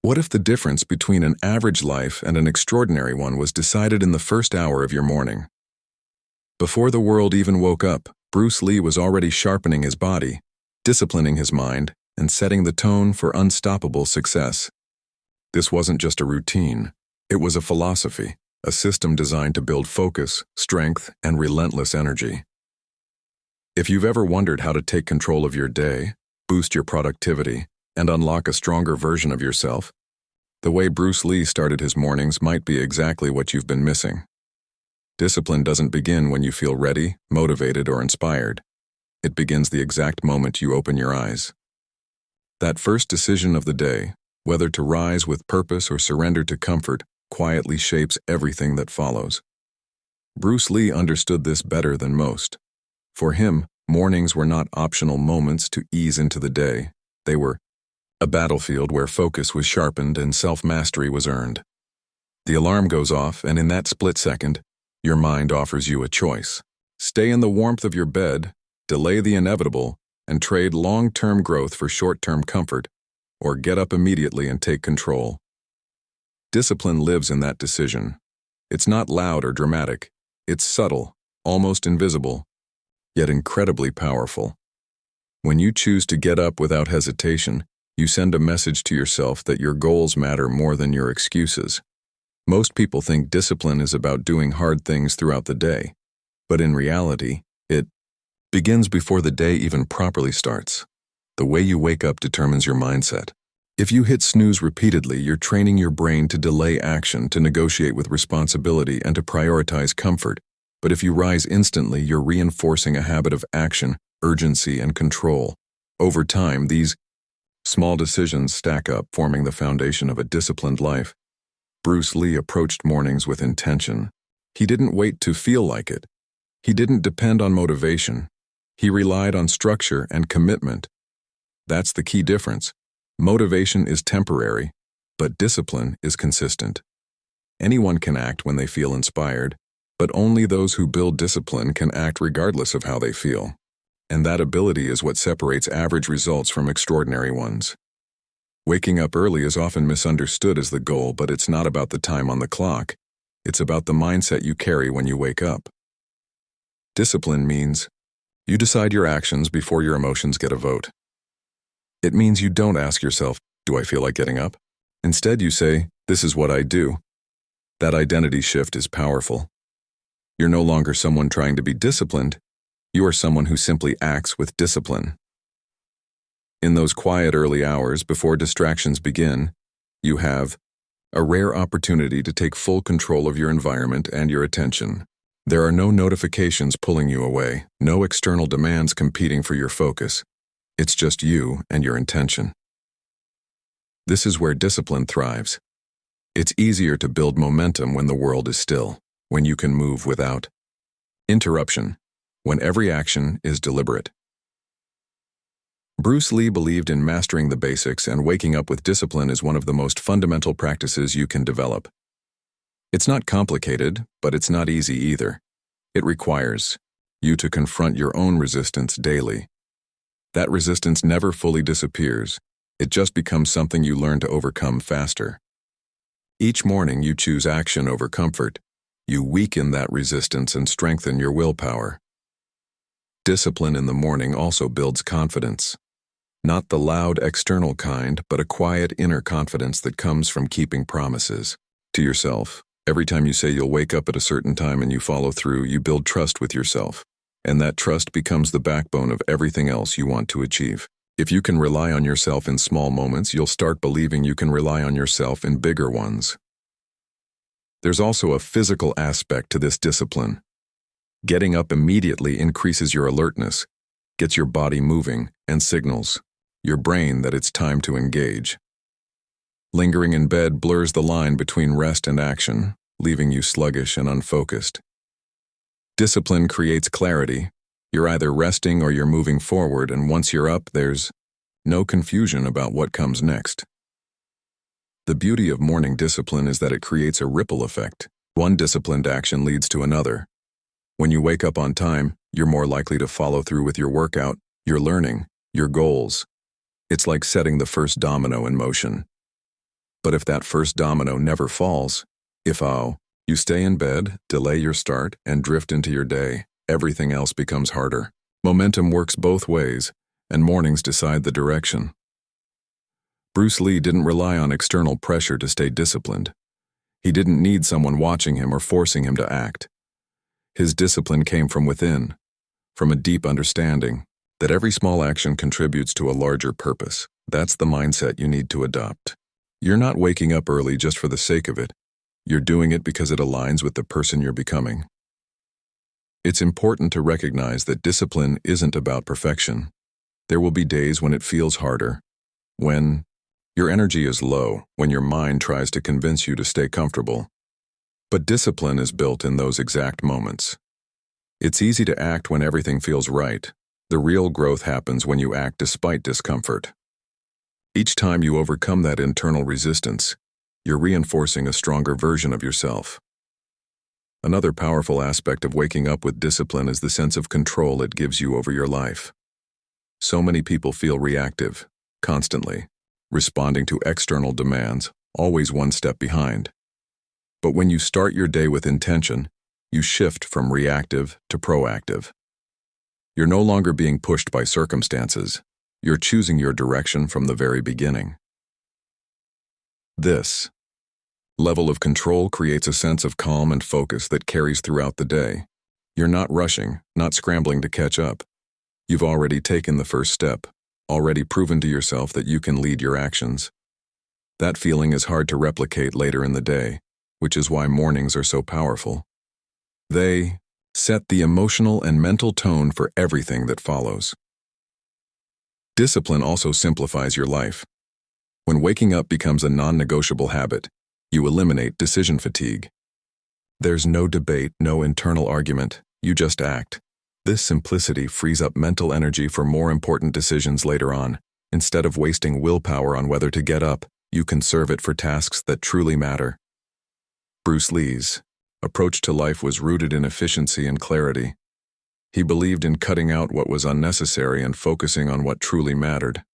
What if the difference between an average life and an extraordinary one was decided in the first hour of your morning? Before the world even woke up, Bruce Lee was already sharpening his body, disciplining his mind, and setting the tone for unstoppable success. This wasn't just a routine. It was a philosophy, a system designed to build focus, strength, and relentless energy. If you've ever wondered how to take control of your day, boost your productivity, and unlock a stronger version of yourself, the way Bruce Lee started his mornings might be exactly what you've been missing. Discipline doesn't begin when you feel ready, motivated, or inspired. It begins the exact moment you open your eyes. That first decision of the day, whether to rise with purpose or surrender to comfort, quietly shapes everything that follows. Bruce Lee understood this better than most. For him, mornings were not optional moments to ease into the day. They were a battlefield where focus was sharpened and self-mastery was earned. The alarm goes off, and in that split second, your mind offers you a choice. Stay in the warmth of your bed, delay the inevitable, and trade long-term growth for short-term comfort, or get up immediately and take control. Discipline lives in that decision. It's not loud or dramatic. It's subtle, almost invisible, yet incredibly powerful. When you choose to get up without hesitation, you send a message to yourself that your goals matter more than your excuses. Most people think discipline is about doing hard things throughout the day, but in reality, it begins before the day even properly starts. The way you wake up determines your mindset. If you hit snooze repeatedly, you're training your brain to delay action, to negotiate with responsibility, and to prioritize comfort. But if you rise instantly, you're reinforcing a habit of action, urgency, and control. Over time, these small decisions stack up, forming the foundation of a disciplined life. Bruce Lee approached mornings with intention. He didn't wait to feel like it. He didn't depend on motivation. He relied on structure and commitment. That's the key difference. Motivation is temporary, but discipline is consistent. Anyone can act when they feel inspired, but only those who build discipline can act regardless of how they feel. And that ability is what separates average results from extraordinary ones. Waking up early is often misunderstood as the goal, but it's not about the time on the clock. It's about the mindset you carry when you wake up. Discipline means you decide your actions before your emotions get a vote. It means you don't ask yourself, do I feel like getting up? Instead, you say, this is what I do. That identity shift is powerful. You're no longer someone trying to be disciplined. You are someone who simply acts with discipline. In those quiet early hours before distractions begin, you have a rare opportunity to take full control of your environment and your attention. There are no notifications pulling you away, no external demands competing for your focus. It's just you and your intention. This is where discipline thrives. It's easier to build momentum when the world is still, when you can move without interruption, when every action is deliberate. Bruce Lee believed in mastering the basics, and waking up with discipline is one of the most fundamental practices you can develop. It's not complicated, but it's not easy either. It requires you to confront your own resistance daily. That resistance never fully disappears. It just becomes something you learn to overcome faster. Each morning you choose action over comfort. You weaken that resistance and strengthen your willpower. Discipline in the morning also builds confidence. Not the loud external kind, but a quiet inner confidence that comes from keeping promises to yourself. Every time you say you'll wake up at a certain time and you follow through, you build trust with yourself. And that trust becomes the backbone of everything else you want to achieve. If you can rely on yourself in small moments, you'll start believing you can rely on yourself in bigger ones. There's also a physical aspect to this discipline. Getting up immediately increases your alertness, gets your body moving, and signals your brain that it's time to engage. Lingering in bed blurs the line between rest and action, leaving you sluggish and unfocused. Discipline creates clarity. You're either resting or you're moving forward, and once you're up, there's no confusion about what comes next. The beauty of morning discipline is that it creates a ripple effect. One disciplined action leads to another. When you wake up on time, you're more likely to follow through with your workout, your learning, your goals. It's like setting the first domino in motion. But if that first domino never falls, if you stay in bed, delay your start, and drift into your day, everything else becomes harder. Momentum works both ways, and mornings decide the direction. Bruce Lee didn't rely on external pressure to stay disciplined. He didn't need someone watching him or forcing him to act. His discipline came from within, from a deep understanding that every small action contributes to a larger purpose. That's the mindset you need to adopt. You're not waking up early just for the sake of it. You're doing it because it aligns with the person you're becoming. It's important to recognize that discipline isn't about perfection. There will be days when it feels harder, when your energy is low, when your mind tries to convince you to stay comfortable. But discipline is built in those exact moments. It's easy to act when everything feels right. The real growth happens when you act despite discomfort. Each time you overcome that internal resistance, you're reinforcing a stronger version of yourself. Another powerful aspect of waking up with discipline is the sense of control it gives you over your life. So many people feel reactive, constantly, responding to external demands, always one step behind. But when you start your day with intention, you shift from reactive to proactive. You're no longer being pushed by circumstances. You're choosing your direction from the very beginning. This level of control creates a sense of calm and focus that carries throughout the day. You're not rushing, not scrambling to catch up. You've already taken the first step, already proven to yourself that you can lead your actions. That feeling is hard to replicate later in the day, which is why mornings are so powerful. They set the emotional and mental tone for everything that follows. Discipline also simplifies your life. When waking up becomes a non-negotiable habit, you eliminate decision fatigue. There's no debate, no internal argument, you just act. This simplicity frees up mental energy for more important decisions later on. Instead of wasting willpower on whether to get up, you conserve it for tasks that truly matter. Bruce Lee's approach to life was rooted in efficiency and clarity. He believed in cutting out what was unnecessary and focusing on what truly mattered.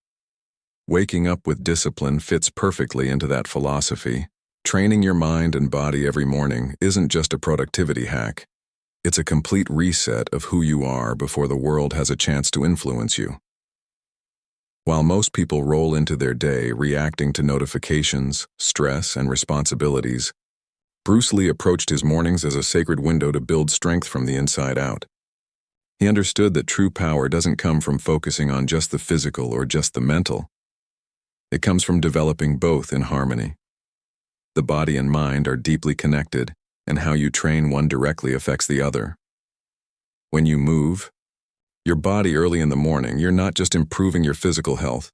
Waking up with discipline fits perfectly into that philosophy. Training your mind and body every morning isn't just a productivity hack. It's a complete reset of who you are before the world has a chance to influence you. While most people roll into their day reacting to notifications, stress, and responsibilities, Bruce Lee approached his mornings as a sacred window to build strength from the inside out. He understood that true power doesn't come from focusing on just the physical or just the mental. It comes from developing both in harmony. The body and mind are deeply connected, and how you train one directly affects the other. When you move your body early in the morning, you're not just improving your physical health.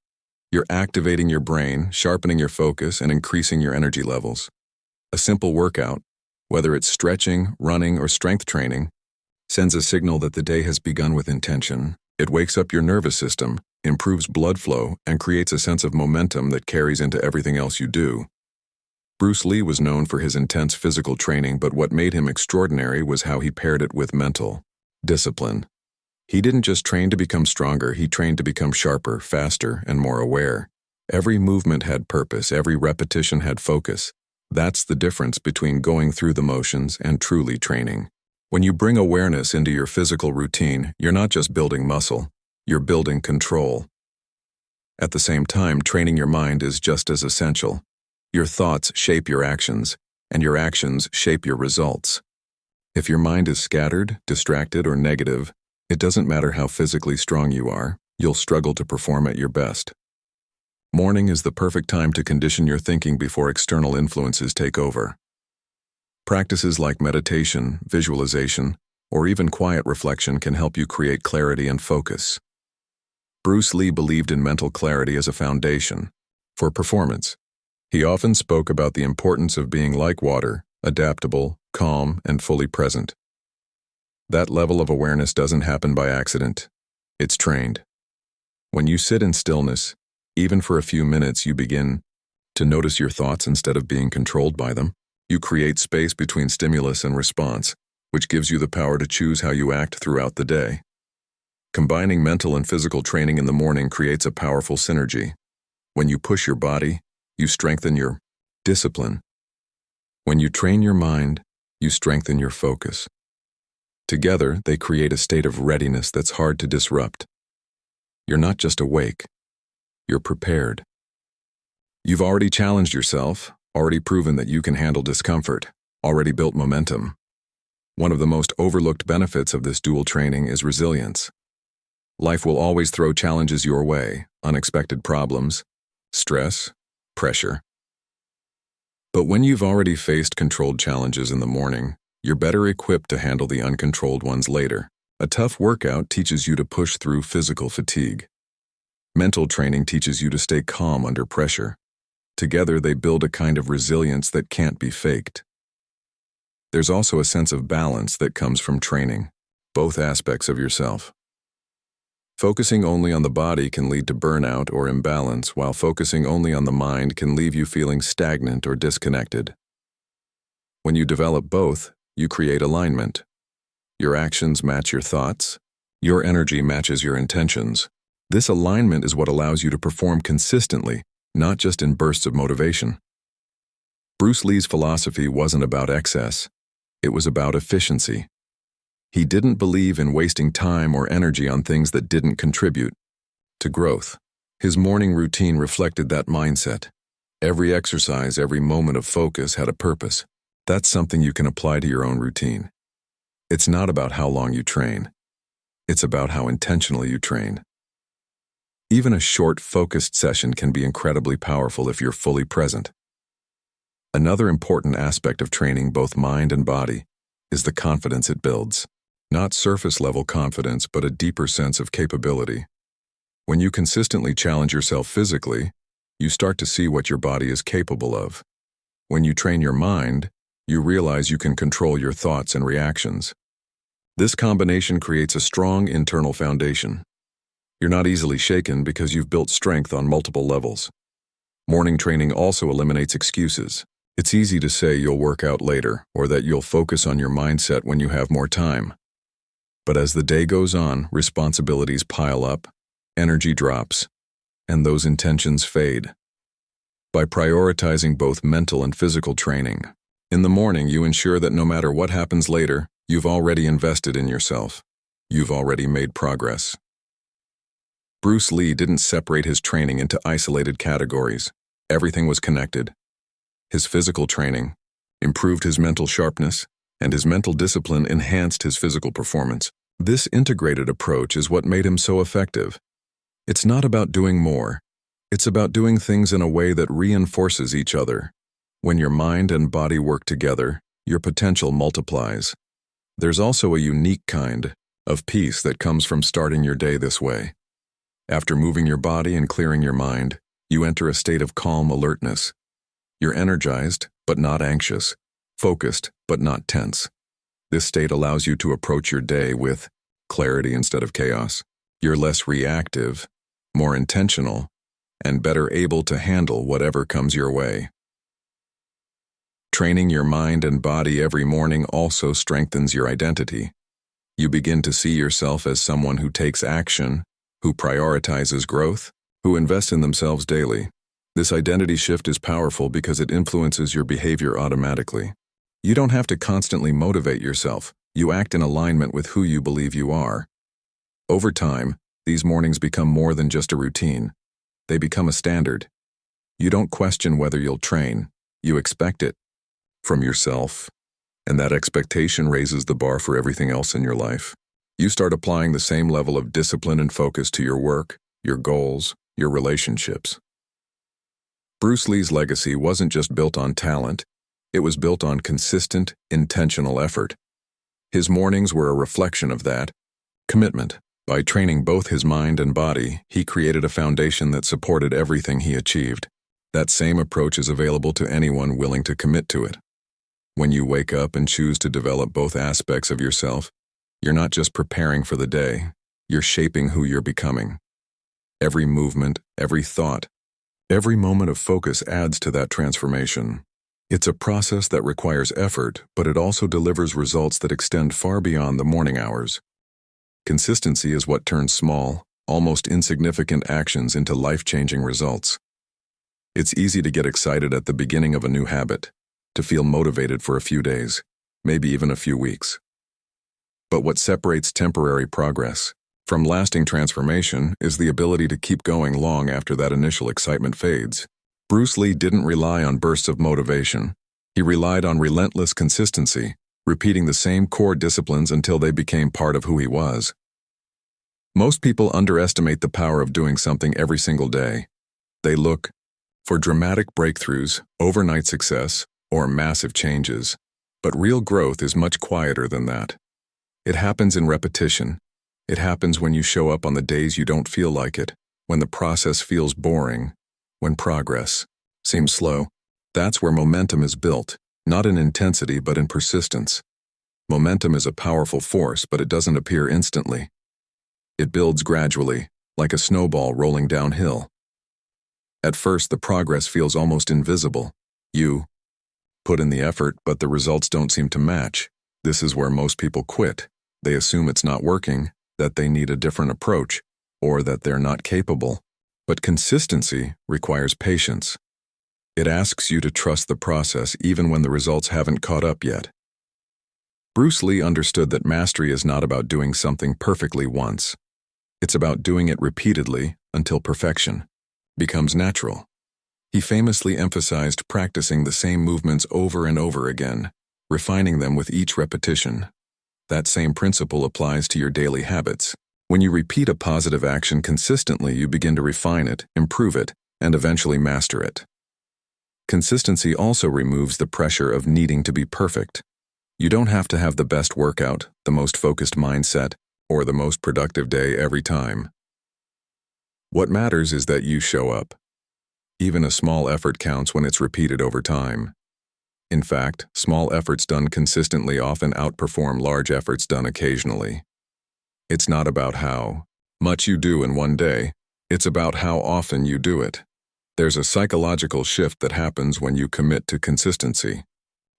You're activating your brain, sharpening your focus, and increasing your energy levels. A simple workout, whether it's stretching, running, or strength training, sends a signal that the day has begun with intention. It wakes up your nervous system, improves blood flow, and creates a sense of momentum that carries into everything else you do. Bruce Lee was known for his intense physical training, but what made him extraordinary was how he paired it with mental discipline. He didn't just train to become stronger, he trained to become sharper, faster, and more aware. Every movement had purpose, every repetition had focus. That's the difference between going through the motions and truly training. When you bring awareness into your physical routine, you're not just building muscle, you're building control. At the same time, training your mind is just as essential. Your thoughts shape your actions, and your actions shape your results. If your mind is scattered, distracted, or negative, it doesn't matter how physically strong you are, you'll struggle to perform at your best. Morning is the perfect time to condition your thinking before external influences take over. Practices like meditation, visualization, or even quiet reflection can help you create clarity and focus. Bruce Lee believed in mental clarity as a foundation for performance. He often spoke about the importance of being like water, adaptable, calm, and fully present. That level of awareness doesn't happen by accident. It's trained. When you sit in stillness, even for a few minutes, you begin to notice your thoughts instead of being controlled by them. You create space between stimulus and response, which gives you the power to choose how you act throughout the day. Combining mental and physical training in the morning creates a powerful synergy. When you push your body, you strengthen your Discipline. When you train your mind, you strengthen your focus. Together, they create a state of readiness that's hard to disrupt. You're not just awake, you're prepared. You've already challenged yourself, already proven that you can handle discomfort, already built momentum. One of the most overlooked benefits of this dual training is resilience. Life will always throw challenges your way, unexpected problems, stress, pressure. But when you've already faced controlled challenges in the morning, you're better equipped to handle the uncontrolled ones later. A tough workout teaches you to push through physical fatigue. Mental training teaches you to stay calm under pressure. Together, they build a kind of resilience that can't be faked. There's also a sense of balance that comes from training both aspects of yourself. Focusing only on the body can lead to burnout or imbalance, while focusing only on the mind can leave you feeling stagnant or disconnected. When you develop both, you create alignment. Your actions match your thoughts. Your energy matches your intentions. This alignment is what allows you to perform consistently, not just in bursts of motivation. Bruce Lee's philosophy wasn't about excess. It was about efficiency. He didn't believe in wasting time or energy on things that didn't contribute to growth. His morning routine reflected that mindset. Every exercise, every moment of focus had a purpose. That's something you can apply to your own routine. It's not about how long you train. It's about how intentionally you train. Even a short, focused session can be incredibly powerful if you're fully present. Another important aspect of training both mind and body is the confidence it builds. Not surface-level confidence, but a deeper sense of capability. When you consistently challenge yourself physically, you start to see what your body is capable of. When you train your mind, you realize you can control your thoughts and reactions. This combination creates a strong internal foundation. You're not easily shaken because you've built strength on multiple levels. Morning training also eliminates excuses. It's easy to say you'll work out later or that you'll focus on your mindset when you have more time. But as the day goes on, responsibilities pile up, energy drops, and those intentions fade. By prioritizing both mental and physical training, in the morning you ensure that no matter what happens later, you've already invested in yourself. You've already made progress. Bruce Lee didn't separate his training into isolated categories. Everything was connected. His physical training improved his mental sharpness, and his mental discipline enhanced his physical performance. This integrated approach is what made him so effective. It's not about doing more. It's about doing things in a way that reinforces each other. When your mind and body work together, your potential multiplies. There's also a unique kind of peace that comes from starting your day this way. After moving your body and clearing your mind, you enter a state of calm alertness. You're energized, but not anxious, focused, but not tense. This state allows you to approach your day with clarity instead of chaos. You're less reactive, more intentional, and better able to handle whatever comes your way. Training your mind and body every morning also strengthens your identity. You begin to see yourself as someone who takes action, who prioritizes growth, who invests in themselves daily. This identity shift is powerful because it influences your behavior automatically. You don't have to constantly motivate yourself. You act in alignment with who you believe you are. Over time, these mornings become more than just a routine. They become a standard. You don't question whether you'll train. You expect it from yourself, and that expectation raises the bar for everything else in your life. You start applying the same level of discipline and focus to your work, your goals, your relationships. Bruce Lee's legacy wasn't just built on talent, it was built on consistent, intentional effort. His mornings were a reflection of that commitment. By training both his mind and body, he created a foundation that supported everything he achieved. That same approach is available to anyone willing to commit to it. When you wake up and choose to develop both aspects of yourself, you're not just preparing for the day, you're shaping who you're becoming. Every movement, every thought, every moment of focus adds to that transformation. It's a process that requires effort, but it also delivers results that extend far beyond the morning hours. Consistency is what turns small, almost insignificant actions into life-changing results. It's easy to get excited at the beginning of a new habit, to feel motivated for a few days, maybe even a few weeks. But what separates temporary progress from lasting transformation is the ability to keep going long after that initial excitement fades. Bruce Lee didn't rely on bursts of motivation. He relied on relentless consistency, repeating the same core disciplines until they became part of who he was. Most people underestimate the power of doing something every single day. They look for dramatic breakthroughs, overnight success, or massive changes. But real growth is much quieter than that. It happens in repetition. It happens when you show up on the days you don't feel like it, when the process feels boring, when progress seems slow. That's where momentum is built, not in intensity but in persistence. Momentum is a powerful force, but it doesn't appear instantly. It builds gradually, like a snowball rolling downhill. At first, the progress feels almost invisible. You put in the effort, but the results don't seem to match. This is where most people quit. They assume it's not working, that they need a different approach, or that they're not capable. But consistency requires patience. It asks you to trust the process even when the results haven't caught up yet. Bruce Lee understood that mastery is not about doing something perfectly once. It's about doing it repeatedly until perfection becomes natural. He famously emphasized practicing the same movements over and over again, refining them with each repetition. That same principle applies to your daily habits. When you repeat a positive action consistently, you begin to refine it, improve it, and eventually master it. Consistency also removes the pressure of needing to be perfect. You don't have to have the best workout, the most focused mindset, or the most productive day every time. What matters is that you show up. Even a small effort counts when it's repeated over time. In fact, small efforts done consistently often outperform large efforts done occasionally. It's not about how much you do in one day, it's about how often you do it. There's a psychological shift that happens when you commit to consistency.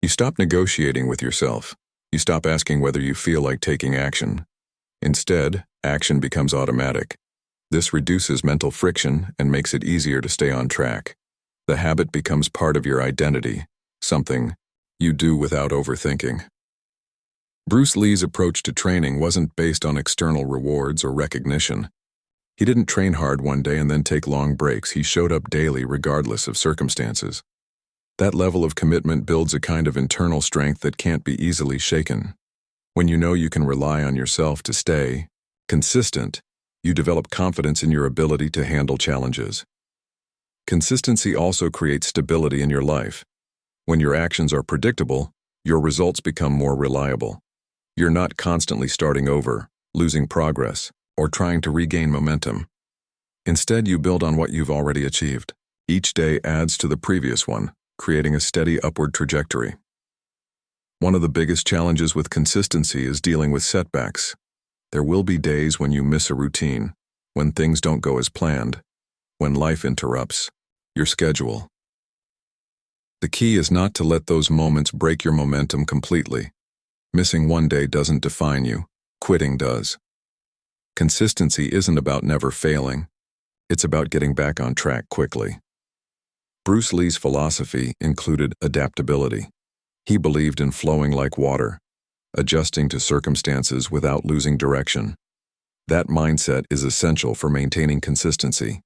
You stop negotiating with yourself. You stop asking whether you feel like taking action. Instead, action becomes automatic. This reduces mental friction and makes it easier to stay on track. The habit becomes part of your identity, something you do without overthinking. Bruce Lee's approach to training wasn't based on external rewards or recognition. He didn't train hard one day and then take long breaks. He showed up daily regardless of circumstances. That level of commitment builds a kind of internal strength that can't be easily shaken. When you know you can rely on yourself to stay consistent, you develop confidence in your ability to handle challenges. Consistency also creates stability in your life. When your actions are predictable, your results become more reliable. You're not constantly starting over, losing progress, or trying to regain momentum. Instead, you build on what you've already achieved. Each day adds to the previous one, creating a steady upward trajectory. One of the biggest challenges with consistency is dealing with setbacks. There will be days when you miss a routine, when things don't go as planned, when life interrupts your schedule. The key is not to let those moments break your momentum completely. Missing one day doesn't define you, quitting does. Consistency isn't about never failing. It's about getting back on track quickly. Bruce Lee's philosophy included adaptability. He believed in flowing like water, adjusting to circumstances without losing direction. That mindset is essential for maintaining consistency.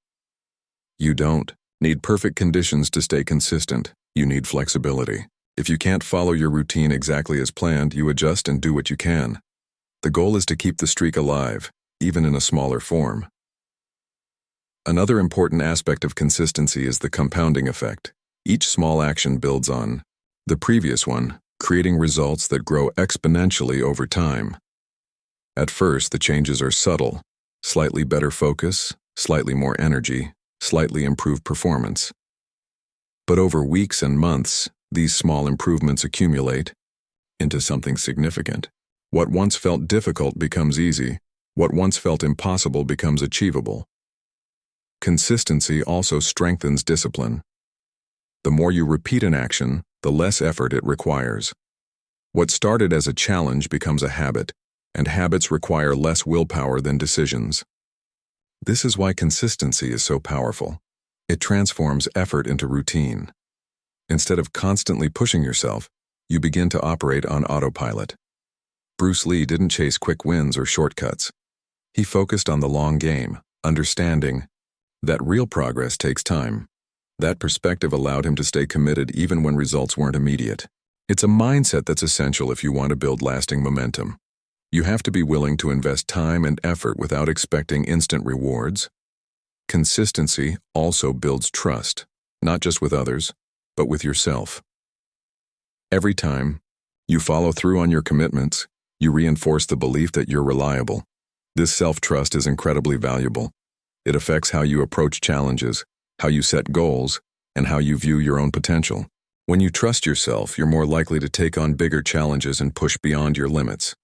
You don't need perfect conditions to stay consistent. You need flexibility. If you can't follow your routine exactly as planned, you adjust and do what you can. The goal is to keep the streak alive, even in a smaller form. Another important aspect of consistency is the compounding effect. Each small action builds on the previous one, creating results that grow exponentially over time. At first, the changes are subtle: slightly better focus, slightly more energy, slightly improved performance. But over weeks and months, these small improvements accumulate into something significant. What once felt difficult becomes easy. What once felt impossible becomes achievable. Consistency also strengthens discipline. The more you repeat an action, the less effort it requires. What started as a challenge becomes a habit, and habits require less willpower than decisions. This is why consistency is so powerful. It transforms effort into routine. Instead of constantly pushing yourself, you begin to operate on autopilot. Bruce Lee didn't chase quick wins or shortcuts. He focused on the long game, understanding that real progress takes time. That perspective allowed him to stay committed even when results weren't immediate. It's a mindset that's essential if you want to build lasting momentum. You have to be willing to invest time and effort without expecting instant rewards. Consistency also builds trust, not just with others, but with yourself. Every time you follow through on your commitments, you reinforce the belief that you're reliable. This self-trust is incredibly valuable. It affects how you approach challenges, how you set goals, and how you view your own potential. When you trust yourself, you're more likely to take on bigger challenges and push beyond your limits.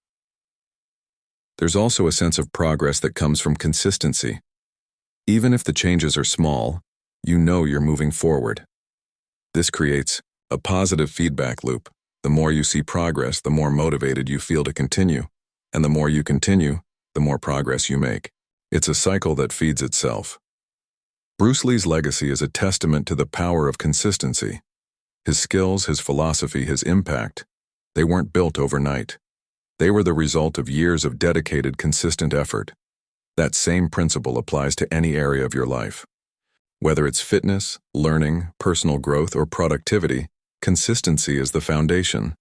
There's also a sense of progress that comes from consistency. Even if the changes are small, you know you're moving forward. This creates a positive feedback loop. The more you see progress, the more motivated you feel to continue. And the more you continue, the more progress you make. It's a cycle that feeds itself. Bruce Lee's legacy is a testament to the power of consistency. His skills, his philosophy, his impact, they weren't built overnight. They were the result of years of dedicated, consistent effort. That same principle applies to any area of your life. Whether it's fitness, learning, personal growth, or productivity, consistency is the foundation.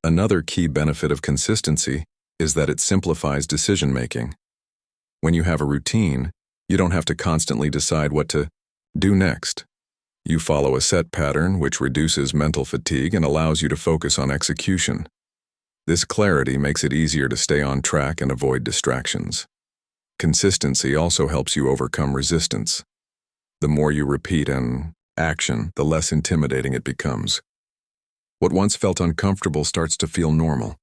Another key benefit of consistency is that it simplifies decision-making. When you have a routine, you don't have to constantly decide what to do next. You follow a set pattern, which reduces mental fatigue and allows you to focus on execution. This clarity makes it easier to stay on track and avoid distractions. Consistency also helps you overcome resistance. The more you repeat an action, the less intimidating it becomes. What once felt uncomfortable starts to feel normal.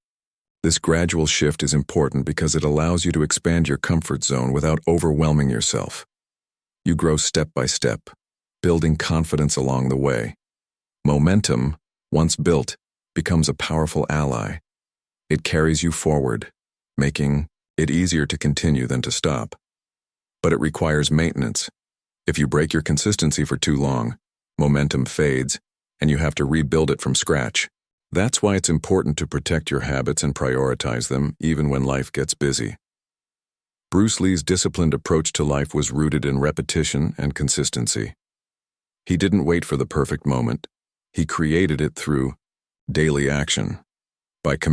This gradual shift is important because it allows you to expand your comfort zone without overwhelming yourself. You grow step by step, building confidence along the way. Momentum, once built, becomes a powerful ally. It carries you forward, making it easier to continue than to stop. But it requires maintenance. If you break your consistency for too long, momentum fades, and you have to rebuild it from scratch. That's why it's important to protect your habits and prioritize them, even when life gets busy. Bruce Lee's disciplined approach to life was rooted in repetition and consistency. He didn't wait for the perfect moment. He created it through daily action. By